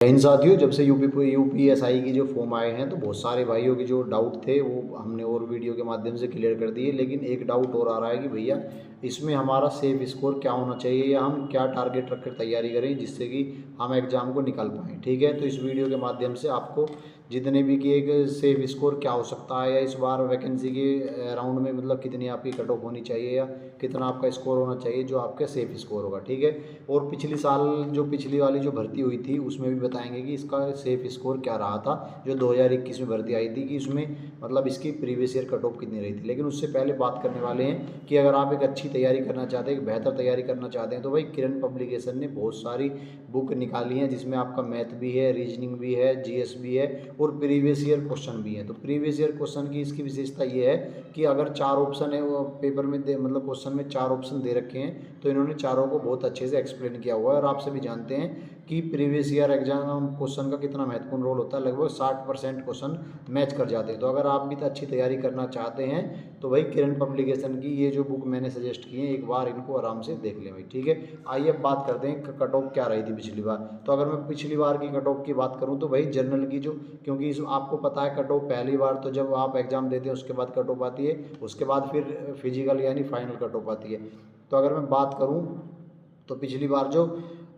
इन साथियों, जब से यूपीएसआई की जो फॉर्म आए हैं तो बहुत सारे भाइयों के जो डाउट थे वो हमने और वीडियो के माध्यम से क्लियर कर दिए। लेकिन एक डाउट और आ रहा है कि भैया इसमें हमारा सेफ स्कोर क्या होना चाहिए या हम क्या टारगेट रखकर तैयारी करें जिससे कि हम एग्ज़ाम को निकाल पाएँ। ठीक है, तो इस वीडियो के माध्यम से आपको जितने भी कि एक सेफ स्कोर क्या हो सकता है या इस बार वैकेंसी के राउंड में मतलब कितनी आपकी कट ऑफ होनी चाहिए या कितना आपका स्कोर होना चाहिए जो आपका सेफ स्कोर होगा। ठीक है, और पिछली साल जो पिछली वाली जो भर्ती हुई थी उसमें भी बताएंगे कि इसका सेफ स्कोर क्या रहा था जो 2021 में भर्ती आई थी कि इसमें मतलब इसकी प्रीवियस ईयर कट ऑफ कितनी रही थी। लेकिन उससे पहले बात करने वाले हैं कि अगर आप एक अच्छी तैयारी करना चाहते हैं, एक बेहतर तैयारी करना चाहते हैं तो भाई किरण पब्लिकेशन ने बहुत सारी बुक निकाली हैं जिसमें आपका मैथ भी है, रीजनिंग भी है, जीएस भी है और प्रीवियस ईयर क्वेश्चन भी है। तो प्रीवियस ईयर क्वेश्चन की इसकी विशेषता ये है कि अगर 4 ऑप्शन है वो पेपर में मतलब क्वेश्चन में 4 ऑप्शन दे रखे हैं तो इन्होंने चारों को बहुत अच्छे से एक्सप्लेन किया हुआ है। और आप सभी जानते हैं कि प्रीवियस ईयर एग्जाम क्वेश्चन का कितना महत्वपूर्ण रोल होता है, लगभग 60% क्वेश्चन मैच कर जाते हैं। तो अगर आप भी तो अच्छी तैयारी करना चाहते हैं तो भाई किरण पब्लिकेशन की ये जो बुक मैंने सजेस्ट की है एक बार इनको आराम से देख लें भाई। ठीक है, आइए अब बात करते हैं कट ऑफ क्या रही थी पिछली बार। तो अगर मैं पिछली बार की कट ऑफ की बात करूं तो भाई जनरल की जो, क्योंकि आपको पता है कट ऑफ पहली बार तो जब आप एग्जाम देते हैं उसके बाद कट ऑफ आती है, उसके बाद फिर फिजिकल यानी फाइनल कट ऑफ आती है। तो अगर मैं बात करूँ तो पिछली बार जो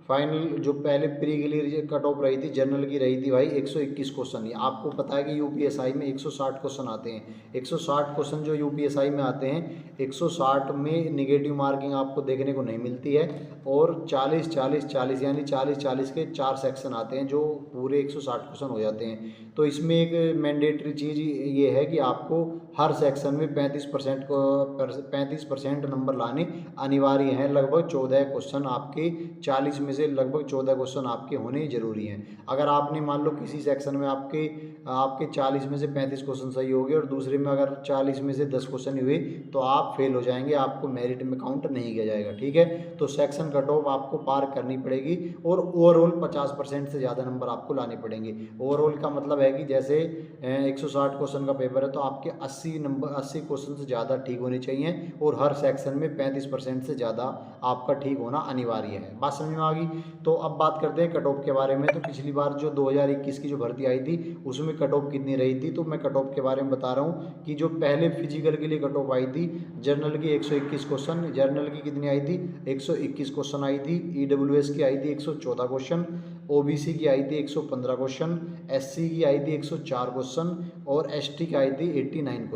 फाइनल जो पहले प्री के लिए कट ऑफ रही थी जनरल की रही थी भाई 121 क्वेश्चन। ये आपको पता है कि यूपीएसआई में 160 क्वेश्चन आते हैं। 160 क्वेश्चन जो यूपीएसआई में आते हैं 160 में निगेटिव मार्किंग आपको देखने को नहीं मिलती है और 40 40 40 यानी 40 40 के 4 सेक्शन आते हैं जो पूरे 160 क्वेश्चन हो जाते हैं। तो इसमें एक मैंडेटरी चीज़ ये है कि आपको हर सेक्शन में 35% नंबर लाने अनिवार्य हैं। लगभग 14 क्वेश्चन आपके 40 में से लगभग 14 क्वेश्चन आपके होने जरूरी हैं। अगर आपने मान लो किसी सेक्शन में आपके आपके 40 में से 35 क्वेश्चन सही हो गए और दूसरे में अगर 40 में से 10 क्वेश्चन हुए तो आप फेल हो जाएंगे, आपको मेरिट में काउंट नहीं किया जाएगा। ठीक है, तो सेक्शन कट ऑफ आपको पार करनी पड़ेगी और ओवरऑल 50% से ज़्यादा नंबर आपको लाने पड़ेंगे। ओवरऑल का मतलब है कि जैसे 160 क्वेश्चन का पेपर है तो आपके 80 क्वेश्चन से ज़्यादा ठीक होने चाहिए और हर सेक्शन में 35% से ज़्यादा आपका ठीक होना अनिवार्य है। बात समझ में आ गई। तो अब बात करते हैं कट ऑफ के बारे में। तो पिछली बार जो 2021 की जो भर्ती आई थी उसमें कट ऑफ कितनी रही थी, तो मैं कट ऑफ के बारे में बता रहा हूँ कि जो पहले फिजिकल के लिए कट ऑफ आई थी जनरल की 121 क्वेश्चन, जनरल की कितनी आई थी 121 क्वेश्चन आई थी। ईडब्ल्यूएस की आई थी 114 क्वेश्चन, ओबीसी की आई थी 115 क्वेश्चन, एससी की आई थी 104 क्वेश्चन और एसटी की आई थी 89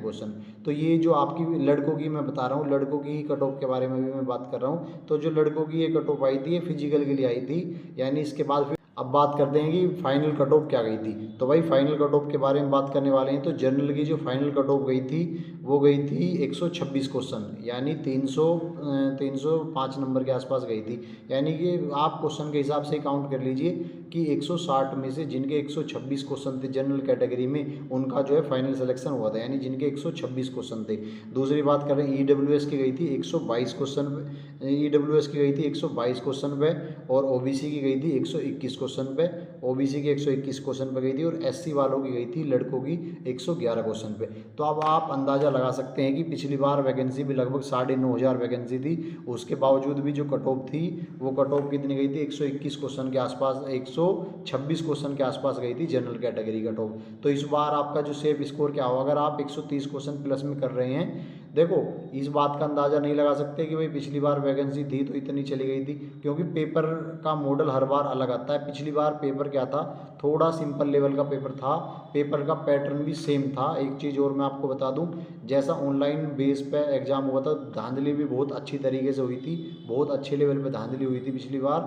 क्वेश्चन। तो ये जो आपकी लड़कों की मैं बता रहा हूँ, लड़कों की ही कट ऑफ के बारे में भी मैं बात कर रहा हूँ। तो जो लड़कों की ये कट ऑफ आई थी ये फिजिकल के लिए आई थी, यानी इसके बाद फिर अब बात करते हैं कि फाइनल कट ऑफ क्या गई थी। तो भाई फाइनल कट ऑफ के बारे में बात करने वाले हैं। तो जनरल की जो फाइनल कट ऑफ गई थी वो गई थी 126 क्वेश्चन, यानी 305 नंबर के आसपास गई थी। यानी कि आप क्वेश्चन के हिसाब से काउंट कर लीजिए कि 160 में से जिनके 126 क्वेश्चन थे जनरल कैटेगरी में उनका जो है फाइनल सिलेक्शन हुआ था, यानी जिनके 126 क्वेश्चन थे। दूसरी बात करें ईडब्ल्यूएस की गई थी 122 क्वेश्चन, ईडब्ल्यूएस की गई थी 122 क्वेश्चन पे और ओबीसी की गई थी 121 क्वेश्चन पे, ओबीसी की 121 क्वेश्चन पे गई थी और एससी वालों की गई थी लड़कों की 111 क्वेश्चन पे। तो अब आप अंदाज़ा लगा सकते हैं कि पिछली बार वैकेंसी भी लगभग 9,500 वैकेंसी थी, उसके बावजूद भी जो कट ऑफ थी वो कट ऑफ कितनी गई थी 121 क्वेश्चन के आसपास, 126 क्वेश्चन के आसपास गई थी जनरल कैटेगरी कट ऑफ। तो इस बार आपका जो सेफ स्कोर क्या होगा, अगर आप 130 क्वेश्चन प्लस में कर रहे हैं, देखो इस बात का अंदाज़ा नहीं लगा सकते कि भाई पिछली बार वैकेंसी थी तो इतनी चली गई थी, क्योंकि पेपर का मॉडल हर बार अलग आता है। पिछली बार पेपर क्या था, थोड़ा सिंपल लेवल का पेपर था, पेपर का पैटर्न भी सेम था। एक चीज़ और मैं आपको बता दूं, जैसा ऑनलाइन बेस पे एग्ज़ाम हुआ था धांधली भी बहुत अच्छी तरीके से हुई थी, बहुत अच्छे लेवल पे धांधली हुई थी पिछली बार।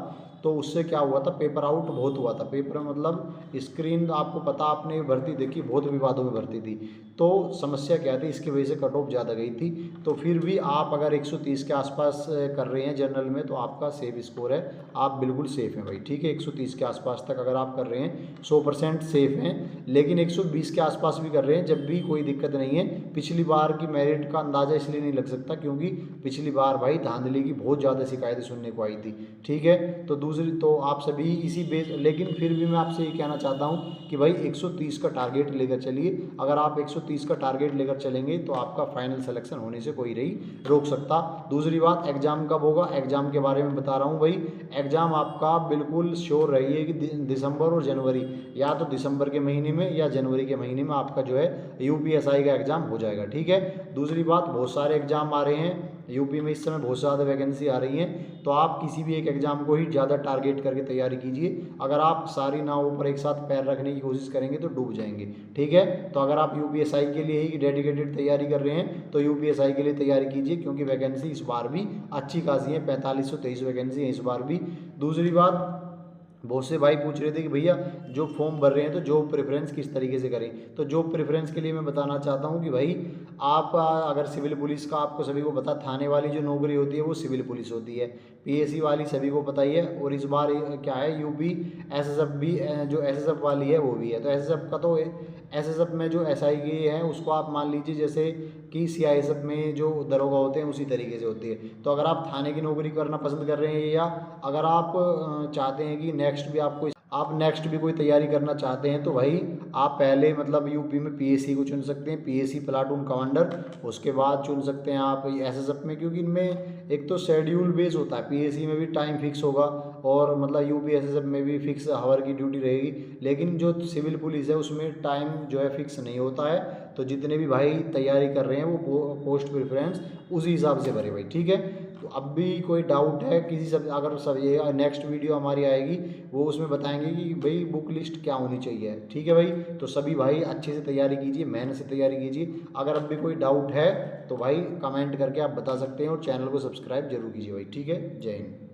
तो उससे क्या हुआ था, पेपर आउट बहुत हुआ था। पेपर मतलब स्क्रीन आपको पता, आपने भर्ती देखी बहुत विवादों में भर्ती थी, तो समस्या क्या थी, इसकी वजह से कट ऑफ ज़्यादा गई थी। तो फिर भी आप अगर 130 के आसपास कर रहे हैं जनरल में तो आपका सेफ स्कोर है, आप बिल्कुल सेफ़ हैं भाई। ठीक है, 130 के आसपास तक अगर आप कर रहे हैं 100% सेफ़ हैं। लेकिन 120 के आसपास भी कर रहे हैं जब भी कोई दिक्कत नहीं है। पिछली बार की मेरिट का अंदाज़ा इसलिए नहीं लग सकता क्योंकि पिछली बार भाई धांधली की बहुत ज़्यादा शिकायतें सुनने को आई थी। ठीक है, तो दूसरी तो आप सभी इसी बेस, लेकिन फिर भी मैं आपसे ये कहना चाहता हूँ कि भाई 130 का टारगेट लेकर चलिए। अगर आप 130 का टारगेट लेकर चलेंगे तो आपका फाइनल सिलेक्शन होने से कोई नहीं रोक सकता। दूसरी बात, एग्ज़ाम कब होगा, एग्ज़ाम के बारे में बता रहा हूँ भाई। एग्ज़ाम आपका बिल्कुल श्योर रहिए कि दिसंबर और जनवरी, या तो दिसंबर के महीने में या जनवरी के महीने में आपका जो है यूपीएसआई का एग्ज़ाम हो जाएगा, ठीक है। दूसरी बात, बहुत सारे एग्ज़ाम आ रहे हैं यूपी में, इस समय बहुत ज़्यादा वैकेंसी आ रही हैं, तो आप किसी भी एक एग्ज़ाम को ही ज़्यादा टारगेट करके तैयारी कीजिए। अगर आप सारी नावों पर एक साथ पैर रखने की कोशिश करेंगे तो डूब जाएंगे, ठीक है। तो अगर आप यूपीएसआई के लिए ही डेडिकेटेड तैयारी कर रहे हैं तो यूपीएसआई के लिए तैयारी कीजिए, क्योंकि वैकेंसी इस बार भी अच्छी खासी है, 4523 वैकेंसी है इस बार भी। दूसरी बात, बहुत से भाई पूछ रहे थे कि भैया जो फॉर्म भर रहे हैं तो जॉब प्रेफरेंस किस तरीके से करें। तो जॉब प्रेफरेंस के लिए मैं बताना चाहता हूं कि भाई आप अगर सिविल पुलिस का, आपको सभी को पता, थाने वाली जो नौकरी होती है वो सिविल पुलिस होती है, पीएससी वाली सभी को पता ही है। और इस बार क्या है, यूपी एसएसएफ भी, जो एसएसएफ वाली है वो भी है। तो एसएसएफ का तो, एसएसएफ में जो एसआई की है उसको आप मान लीजिए जैसे कि सीआईएसएफ में जो दरोगा होते हैं उसी तरीके से होती है। तो अगर आप थाने की नौकरी करना पसंद कर रहे हैं, या अगर आप चाहते हैं कि नेक्स्ट भी कोई तैयारी करना चाहते हैं, तो भाई आप पहले मतलब यूपी में पीएससी को चुन सकते हैं, पीएससी प्लाटून कमांडर। उसके बाद चुन सकते हैं आप एसएसएफ में, क्योंकि इनमें एक तो शेड्यूल बेस होता है, पीएससी में भी टाइम फिक्स होगा और मतलब यूपी एसएसएफ में भी फिक्स हावर की ड्यूटी रहेगी। लेकिन जो सिविल पुलिस है उसमें टाइम जो है फिक्स नहीं होता है। तो जितने भी भाई तैयारी कर रहे हैं वो पोस्ट प्रेफरेंस उसी हिसाब से भरे भाई, ठीक है। तो अब भी कोई डाउट है किसी सब, अगर सब ये नेक्स्ट वीडियो हमारी आएगी वो उसमें बताएंगे कि भाई बुक लिस्ट क्या होनी चाहिए, ठीक है भाई। तो सभी भाई अच्छे से तैयारी कीजिए, मेहनत से तैयारी कीजिए। अगर अब भी कोई डाउट है तो भाई कमेंट करके आप बता सकते हैं, और चैनल को सब्सक्राइब जरूर कीजिए भाई, ठीक है। जय हिंद।